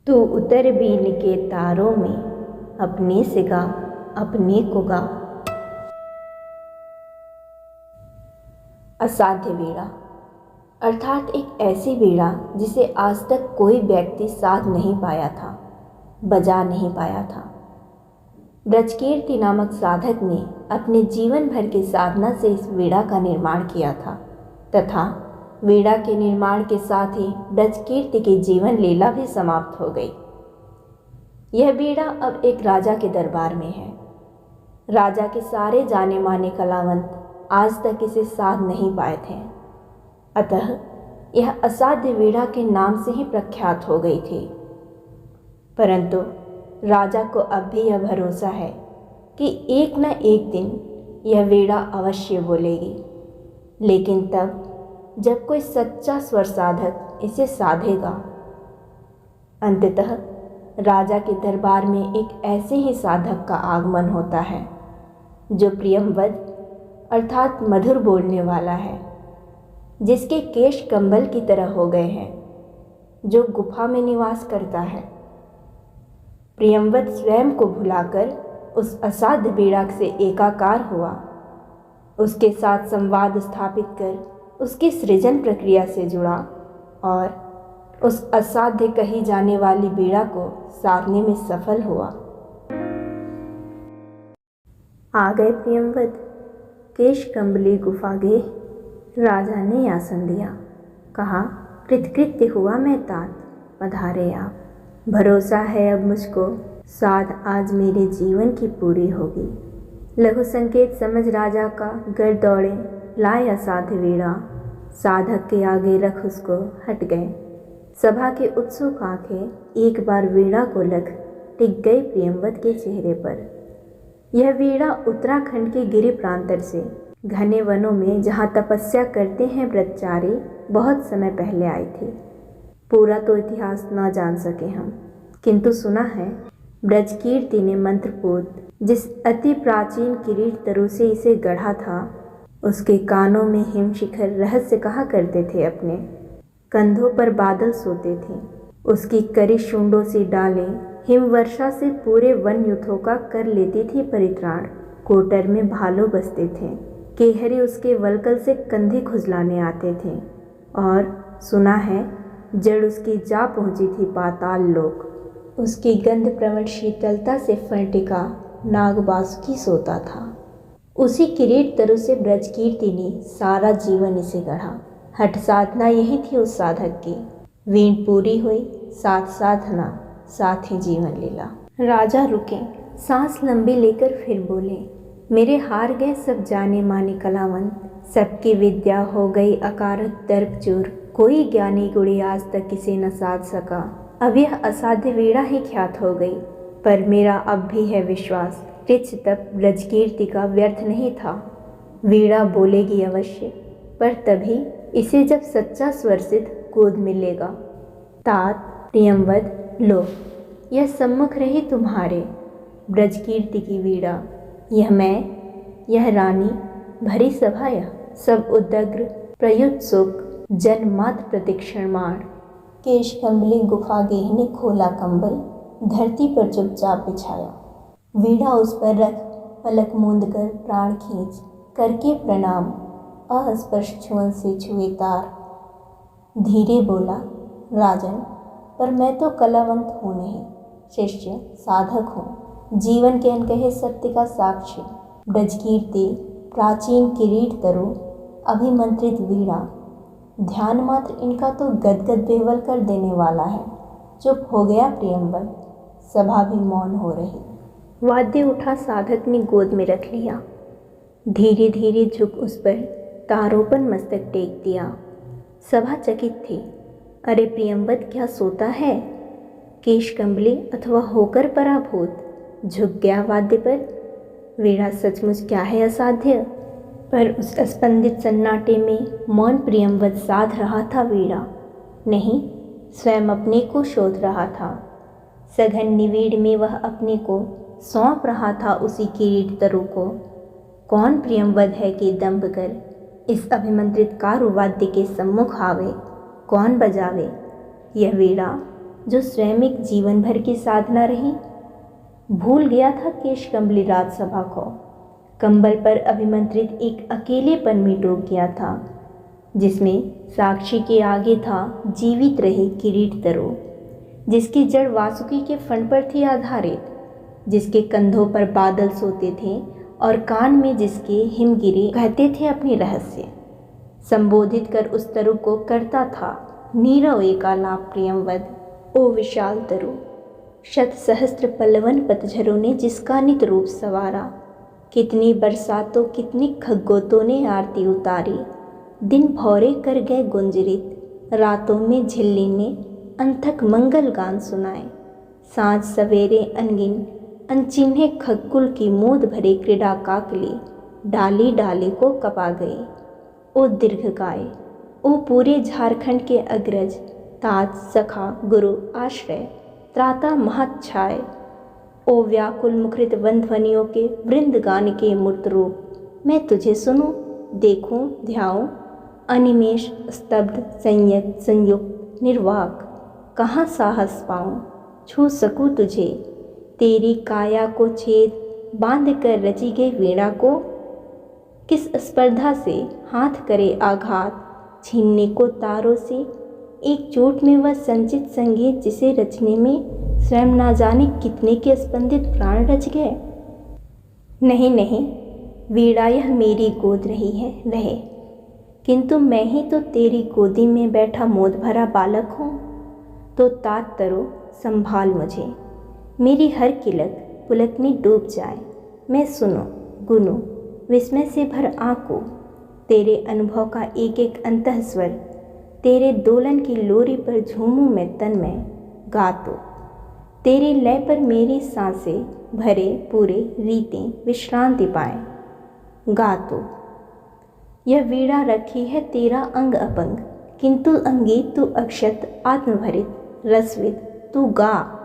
तू उतर बीन के तारों में, अपने से गा, अपने को गा। असाध्य वीणा अर्थात एक ऐसी वीणा जिसे आज तक कोई व्यक्ति साध नहीं पाया था, बजा नहीं पाया था। ब्रजकीर्ति नामक साधक ने अपने जीवन भर की साधना से इस वीणा का निर्माण किया था तथा वीणा के निर्माण के साथ ही ब्रजकीर्ति की जीवन लीला भी समाप्त हो गई। यह वीणा अब एक राजा के दरबार में है। राजा के सारे जाने माने कलावंत आज तक इसे साध नहीं पाए थे, अतः यह असाध्य वीणा के नाम से ही प्रख्यात हो गई थी। परंतु राजा को अब भी यह भरोसा है कि एक न एक दिन यह वीणा अवश्य बोलेगी, लेकिन तब जब कोई सच्चा स्वर साधक इसे साधेगा। अंततः राजा के दरबार में एक ऐसे ही साधक का आगमन होता है जो प्रियंवद अर्थात मधुर बोलने वाला है, जिसके केश कंबल की तरह हो गए हैं, जो गुफा में निवास करता है। प्रियंवद स्वयं को भुलाकर उस असाध्य वीणा से एकाकार हुआ, उसके साथ संवाद स्थापित कर उसकी सृजन प्रक्रिया से जुड़ा और उस असाध्य कही जाने वाली वीणा को साधने में सफल हुआ। आ गए प्रियंवद, केश कंबली गुफा गे। राजा ने आसन दिया, कहा कृतकृत्य हुआ मैं तात, पधारे आप। भरोसा है अब मुझको, साध आज मेरे जीवन की पूरी होगी। लघु संकेत समझ राजा का गर दौड़े, लाए असाध्य वीणा। साधक के आगे रख उसको हट गए। सभा के उत्सुक आंखें एक बार वीणा को लग टिक गई प्रियंवद के चेहरे पर। यह वीणा उत्तराखंड के गिरि प्रांतर से घने वनों में जहाँ तपस्या करते हैं ब्रह्मचारी, बहुत समय पहले आई थी। पूरा तो इतिहास न जान सके हम, किंतु सुना है ब्रजकीर्ति ने मंत्रपूत जिस अति प्राचीन किरीट तरु से इसे गढ़ा था, उसके कानों में हिमशिखर रहस्य कहा करते थे। अपने कंधों पर बादल सोते थे, उसकी करी शूंडों से डालें हिमवर्षा से पूरे वन युद्धों का कर लेती थी परित्राण। कोटर में भालू बसते थे, केहरी उसके वलकल से कंधे खुजलाने आते थे, और सुना है जड़ उसकी जा पहुंची थी पाताल लोक। उसकी गंध प्रवण शीतलता से फर्टिका नागबासुकी सोता था। उसी किरीट तरु से ब्रजकीर्ति ने सारा जीवन इसे गढ़ा। हठ साधना यही थी उस साधक की। वीण पूरी हुई, साथ साधना, साथ ही जीवन लीला। राजा रुके, सांस लंबी लेकर फिर बोले, मेरे हार गए सब जाने माने कलावंत, सबकी विद्या हो गई अकारत दर्पचूर। कोई ज्ञानी गुणी आज तक किसे न साध सका। अब यह असाध्य वीणा ही ख्यात हो गई, पर मेरा अब भी है विश्वास, कृच्छ तप ब्रजकीर्ति का व्यर्थ नहीं था। वीणा बोलेगी अवश्य, पर तभी इसे जब सच्चा स्वर सिद्ध गोद मिलेगा। तात प्रियंवद, लो यह सम्मुख रही तुम्हारे ब्रजकीर्ति की वीणा। यह मैं, यह रानी, भरी सभा, यह सब उदग्र प्रयुत्सुक जन मात्र प्रतीक्षणमाण। केश कंबली गुफा गेह ने खोला कंबल, धरती पर चुपचाप बिछाया। वीणा उस पर रख पलक मूंद कर प्राण खींच करके प्रणाम, अस्पर्श छुअन से छुए तार। धीरे बोला, राजन पर मैं तो कलावंत हूँ नहीं, शिष्य साधक हूँ, जीवन के अनकहे सत्य का साक्षी। ब्रजकीर्ति प्राचीन किरीट तरु अभिमंत्रित वीणा, ध्यान मात्र इनका तो गदगद बेवल कर देने वाला है। चुप हो गया प्रियंवद, सभा भी मौन हो रही। वाद्य उठा, साधक ने गोद में रख लिया। धीरे धीरे झुक उस पर तारोपन मस्तक टेक दिया। सभा चकित थी। अरे प्रियंवद क्या सोता है? केश कंबली अथवा होकर पराभूत झुक गया वाद्य पर। वीणा सचमुच क्या है असाध्य, पर उस स्पंदित सन्नाटे में मौन प्रियंवद साध रहा था वीणा नहीं, स्वयं अपने को शोध रहा था। सघन निविड़ में वह अपने को सौंप रहा था उसी किरीट तरु को। कौन प्रियंवद है कि दंभ कर इस अभिमंत्रित कारुवाद्य के सम्मुख आवे? कौन बजावे? यह वीणा जो स्वयं जीवन भर की साधना रही। भूल गया था केशकंबली राजसभा को, कंबल पर अभिमंत्रित एक अकेलेपन में डूब गया था, जिसमें साक्षी के आगे था जीवित रहे किरीट तरो, जिसकी जड़ वासुकी के फण पर थी आधारित, जिसके कंधों पर बादल सोते थे और कान में जिसके हिमगिरी कहते थे अपने रहस्य। संबोधित कर उस तरु को करता था नीरव एकालाप प्रियंवद, ओ विशाल तरु, शत सहस्त्र पल्लवन पतझरों ने जिसका नित रूप सवारा, कितनी बरसातों कितनी खगोतों ने आरती उतारी, दिन भौरे कर गए गुंजरित, रातों में झिल्ली ने अंथक मंगल गान सुनाए, सांझ सवेरे अनगिन अनचिन्हे खगकुल की मोद भरे क्रीड़ा काकली डाली डाली को कपा गए। ओ दीर्घकाय, ओ पूरे झारखंड के अग्रज, ताज सखा गुरु आश्रय, त्राता महच्छाय, ओ व्याकुल मुखरित वंध्वनियों के वृंद गान के मूर्त रूप, मैं तुझे सुनूं, देखूं, ध्याऊं, अनिमेष स्तब्ध संयत संयुक्त निर्वाक, कहाँ साहस पाऊं, छू सकूं तुझे, तेरी काया को छेद बांध कर रची गई वीणा को, किस स्पर्धा से हाथ करे आघात, छीनने को तारों से एक चोट में वह संचित संगीत जिसे रचने में स्वयं ना जाने कितने के स्पंदित प्राण रच गए। नहीं नहीं, वीणा यह मेरी गोद रही है, रहे, किंतु मैं ही तो तेरी गोदी में बैठा मोद भरा बालक हूँ। तो तात तरो, संभाल मुझे, मेरी हर किलक पुलक में डूब जाए, मैं सुनो गुनो विस्मय से भर आंकों, तेरे अनुभव का एक एक अंतःस्वर, तेरे दोलन की लोरी पर झूमूं मैं तन में, गातो तेरे लय पर मेरी सांसें भरे पूरे रीतें विश्रांति पाएं, गातो यह वीणा रखी है तेरा अंग अपंग, किंतु अंगी तू अक्षत आत्मभरित रसविद, तू गा,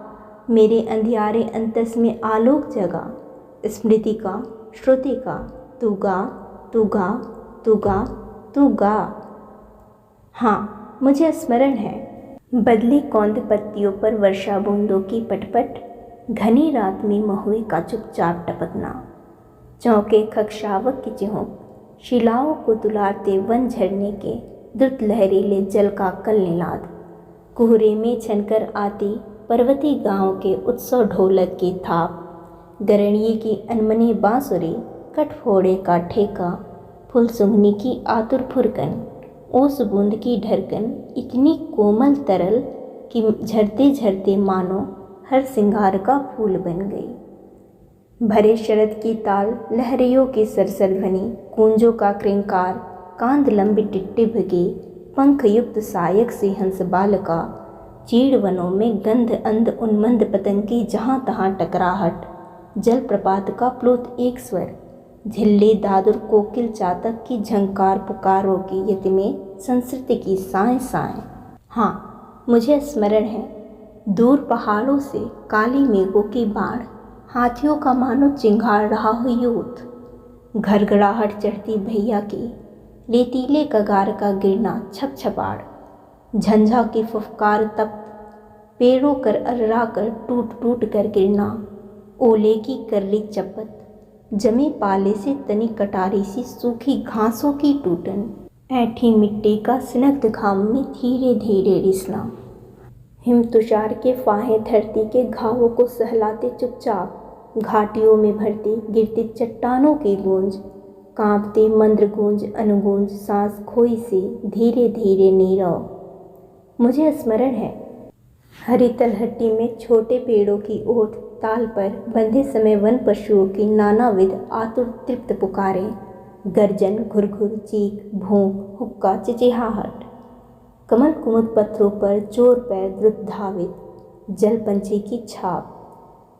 मेरे अंधियारे अंतस में आलोक जगा, स्मृति का श्रुति का, तू गा तू गा तू गा तू गा। हाँ, मुझे स्मरण है, बदली कौंद पत्तियों पर वर्षा बूंदों की पटपट, घनी रात में महुए का चुपचाप टपकना, चौके खगशावक की चिहुक, शिलाओं को दुलारते वन झरने के द्रुत लहरीले जल का कल निलाद, कोहरे में छनकर आती पर्वती गांव के उत्सव ढोलक की थाप, गरणिये की अनमनी बांसुरी, कटफोड़े का ठेका, फुल सुंघनी की आतुर फुरकन, ओस बूंद की ढरकन इतनी कोमल तरल कि झरते झरते मानो हर सिंगार का फूल बन गई। भरे शरद की ताल, लहरियों की सरसर ध्वनि, कूंजों का क्रिंकार, कांद लंबी टिट्टिभ की, पंख युक्त सायक सी हंस बालका, चीड़ वनों में गंध अंध उन्मंद पतंग की जहाँ तहाँ टकराहट, जल प्रपात का प्लुत एक स्वर, झिल्ली दादुर कोकिल चातक की झंकार पुकारों की यति में संस्कृति की साएं साएं। हाँ, मुझे स्मरण है, दूर पहाड़ों से काली मेघों की बाढ़, हाथियों का मानो चिंगार रहा हो यूथ, घरघराहट चढ़ती भैया की, रेतीले कगार का गिरना छप छपाड़, झंझा की फुफकार तप्त, पेड़ों कर अर्रा कर टूट टूट कर गिरना, ओले की कर्री चपत, जमे पाले से तनी कटारी सी सूखी घासों की टूटन, ऐठी मिट्टी का सिनग्ध घाम में धीरे धीरे रिसना, हिम तुषार के फाहे धरती के घावों को सहलाते चुपचाप, घाटियों में भरती गिरती चट्टानों की गूंज, कांपती मंद्र गूंज अनुगूंज सांस खोई सी धीरे धीरे नीरव। मुझे स्मरण है, हरी तलहट्टी में छोटे पेड़ों की ओट ताल पर बंधे समय वन पशुओं की नानाविध आतुर तृप्त पुकारें, गर्जन घुरघुर चीख भूख हुक्का चिचिहाहट, कमल कुमुद पत्थरों पर चोर पैर द्रुत धावित, जल पंछी की छाप,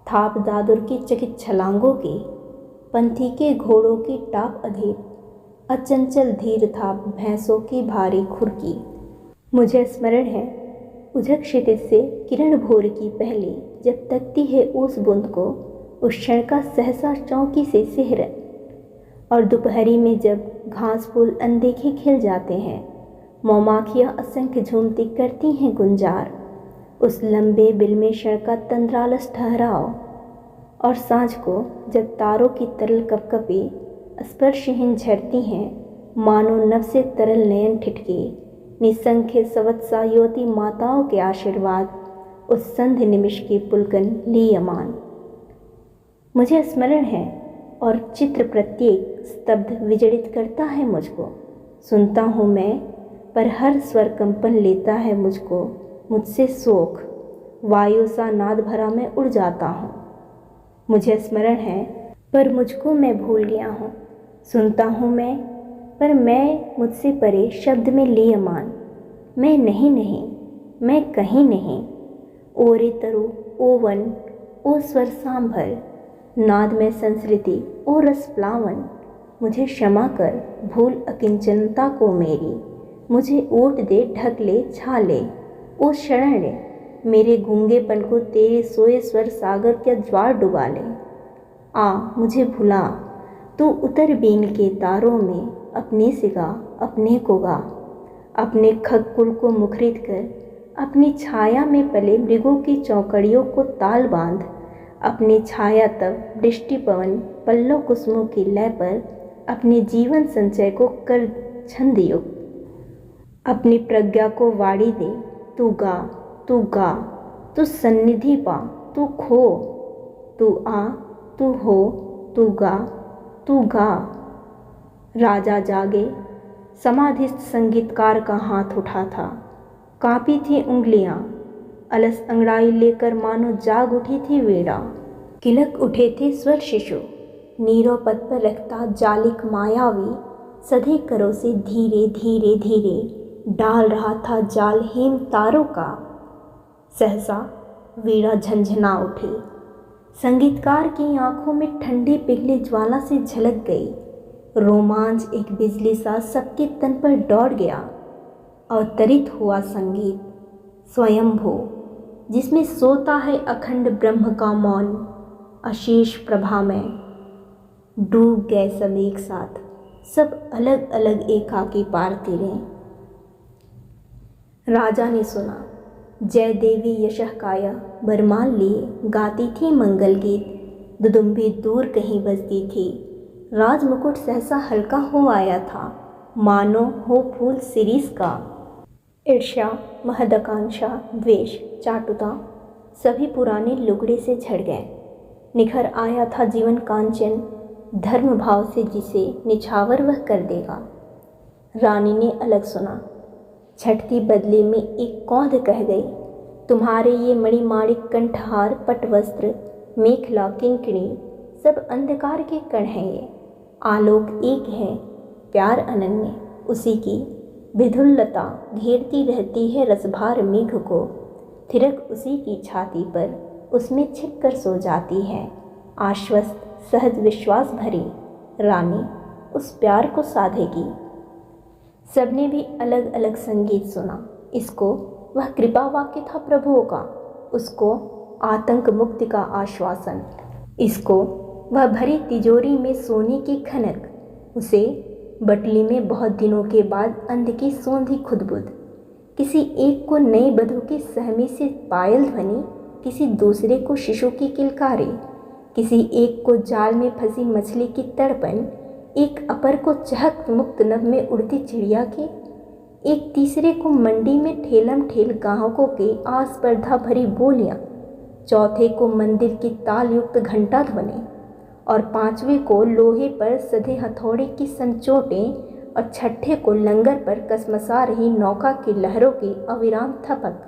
थाप दादुर की चकित छलांगों की, पंथी के घोड़ों की टाप अधीर, अचंचल धीर थाप भैंसों की भारी खुरकी। मुझे स्मरण है, उजक क्षितिज से किरण भोर की पहली जब तकती है उस बूंद को, उस क्षण का सहसा चौकी से सिहरन, और दोपहरी में जब घास फूल अनदेखे खिल जाते हैं, मौमाखियाँ असंख्य झूमती करती हैं गुंजार, उस लंबे बिल में क्षण का तंद्रालस ठहराव, और सांझ को जब तारों की तरल कपकपी स्पर्शहीन झरती हैं, मानो नभ से तरल नयन ठिठके, निसंख्य सवत्सा युवती माताओं के आशीर्वाद उस संध्य निमिष की पुलकन लीयमान। मुझे स्मरण है और चित्र प्रत्येक स्तब्ध विजड़ित करता है मुझको। सुनता हूँ मैं, पर हर स्वर कंपन लेता है मुझको, मुझसे शोक वायु सा नाद भरा मैं उड़ जाता हूँ। मुझे स्मरण है पर मुझको मैं भूल गया हूँ। सुनता हूँ मैं, पर मैं मुझसे परे शब्द में लीयमान। मैं नहीं, मैं कहीं नहीं। ओ रे तरु, ओ वन, ओ स्वर सांभर, नाद में संस्कृति, ओ रस प्लावन। मुझे क्षमा कर भूल अकिंचनता को मेरी, मुझे ओट दे ढक ले छा ले। ओ शरण ले मेरे गूंगेपन को, तेरे सोए स्वर सागर क्या ज्वार डुबा ले। आ मुझे भुला, तू उतर बीन के तारों में, अपने से गा, अपने को गा। अपने खगकुल को मुखरित कर, अपनी छाया में पले मृगों की चौकड़ियों को ताल बांध। अपनी छाया तब दृष्टि पवन पल्लव कुसुमों की लय पर, अपने जीवन संचय को कर छंदयुक्त। अपनी प्रज्ञा को वाड़ी दे, तू गा, तू गा, तू सन्निधि पा, तू खो, तू आ, तू हो, तू गा, तू गा। राजा जागे, समाधिस्थ संगीतकार का हाथ उठा था। कांपी थी उंगलियां, अलस अंगड़ाई लेकर मानो जाग उठी थी वीणा। किलक उठे थे स्वर शिशु, नीरो पद पर रखता जालिक मायावी, सधे करों से धीरे धीरे धीरे डाल रहा था जाल हेम तारों का। सहसा वीणा झंझना उठी, संगीतकार की आंखों में ठंडी पिघली ज्वाला से झलक गई। रोमांच एक बिजली सा सबके तन पर दौड़ गया। अवतरित हुआ संगीत स्वयंभू, जिसमें सोता है अखंड ब्रह्म का मौन। अशेष प्रभा में डूब गए सब एक साथ, सब अलग अलग एकाकी पार तीरें। राजा ने सुना, जय देवी यशः काया बरमान लिए गाती थी मंगल गीत। दुदुम्बी दूर कहीं बजती थी, राजमुकुट सहसा हल्का हो आया था, मानो हो फूल शिरीष का। ईर्ष्या, महदकांक्षा, द्वेष, चाटुता सभी पुराने लुगड़े से झड़ गए। निखर आया था जीवन कांचन, धर्म भाव से जिसे निछावर वह कर देगा। रानी ने अलग सुना, छठती बदले में एक कौंध कह गई, तुम्हारे ये मणिमाणिक कंठहार, पटवस्त्र, मेखला, किंकणी सब अंधकार के कण हैं। ये आलोक एक है, प्यार अनन्य, उसी की विधुल्लता घेरती रहती है रसभार मेघ को। थिरक उसी की छाती पर, उसमें छिप कर सो जाती है। आश्वस्त सहज विश्वास भरी रानी उस प्यार को साधेगी। सबने भी अलग अलग संगीत सुना। इसको वह कृपा वाक्य था प्रभुओं का, उसको आतंक मुक्ति का आश्वासन, इसको वह भरी तिजोरी में सोने की खनक, उसे बटली में बहुत दिनों के बाद अंध की सोंधी खुदबुद। किसी एक को नई बधू की सहमी से पायल ध्वनि, किसी दूसरे को शिशु की किलकारी, किसी एक को जाल में फंसी मछली की तड़पन, एक अपर को चहक मुक्त नभ में उड़ती चिड़िया की, एक तीसरे को मंडी में ठेलम ठेल ग्राहकों के आस्पर्धा भरी बोलियां, चौथे को मंदिर की ताल युक्त घंटा ध्वनि, और पांचवें को लोहे पर सधे हथौड़े की संचोटें, और छठे को लंगर पर कसमसा रही नौका की लहरों की अविराम थपक।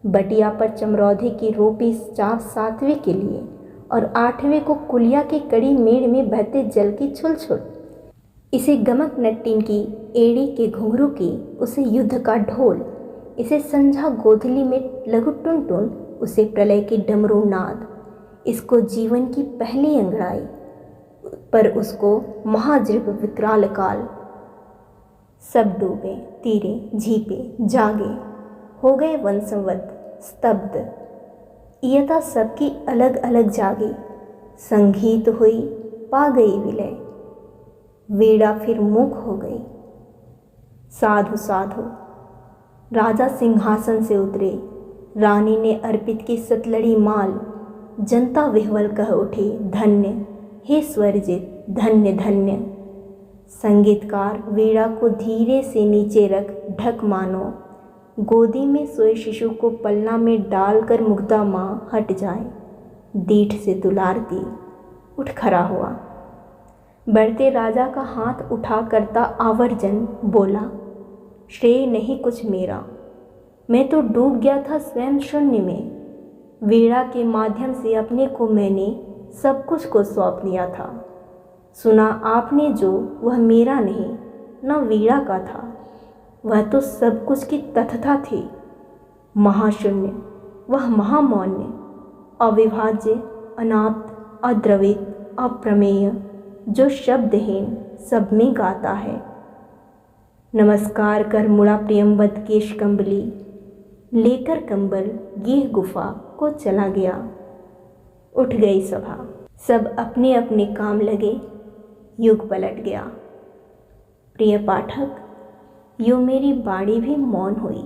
बटिया पर चमरौधे की रोपी चाप सातवें के लिए, और आठवें को कुलिया की कड़ी मेड़ में बहते जल की छुलछुल। इसे गमक नट्टिन की एड़ी के घुंघरू की, उसे युद्ध का ढोल, इसे संझा गोधली में लघु टुनटुन, उसे प्रलय के डमरू नाद, इसको जीवन की पहली अंगड़ाई, पर उसको महाजृप विकराल काल। सब डूबे, तीरे, झीपे, जागे, हो गए वंशवत, स्तब्ध। इयता सबकी अलग अलग जागी, संगीत हुई, पा गई विलय। वीणा फिर मूक हो गई। साधु साधु, राजा सिंहासन से उतरे, रानी ने अर्पित की सतलड़ी माल। जनता विह्वल कह उठी, धन्य हे स्वरजित, धन्य धन्य। संगीतकार वीणा को धीरे से नीचे रख ढक मानो गोदी में सोए शिशु को पलना में डालकर मुग्धा माँ हट जाए। दीठ से दुलारती उठ खड़ा हुआ। बढ़ते राजा का हाथ उठा करता आवर्जन बोला, श्रेय नहीं कुछ मेरा, मैं तो डूब गया था स्वयं शून्य में। वीणा के माध्यम से अपने को मैंने सब कुछ को सौंप दिया था। सुना आपने जो, वह मेरा नहीं न वीणा का था, वह तो सब कुछ की तथता थी। महाशून्य, वह महामौन्य, अविभाज्य, अनाप्त, अद्रवित, अप्रमेय, जो शब्दहीन सब में गाता है। नमस्कार कर मुड़ा प्रियंवद केश कंबली, लेकर कंबल गेह गुफा को चला गया। उठ गई सभा, सब अपने अपने काम लगे। युग पलट गया। प्रिय पाठक, यूँ मेरी बाणी भी मौन हुई।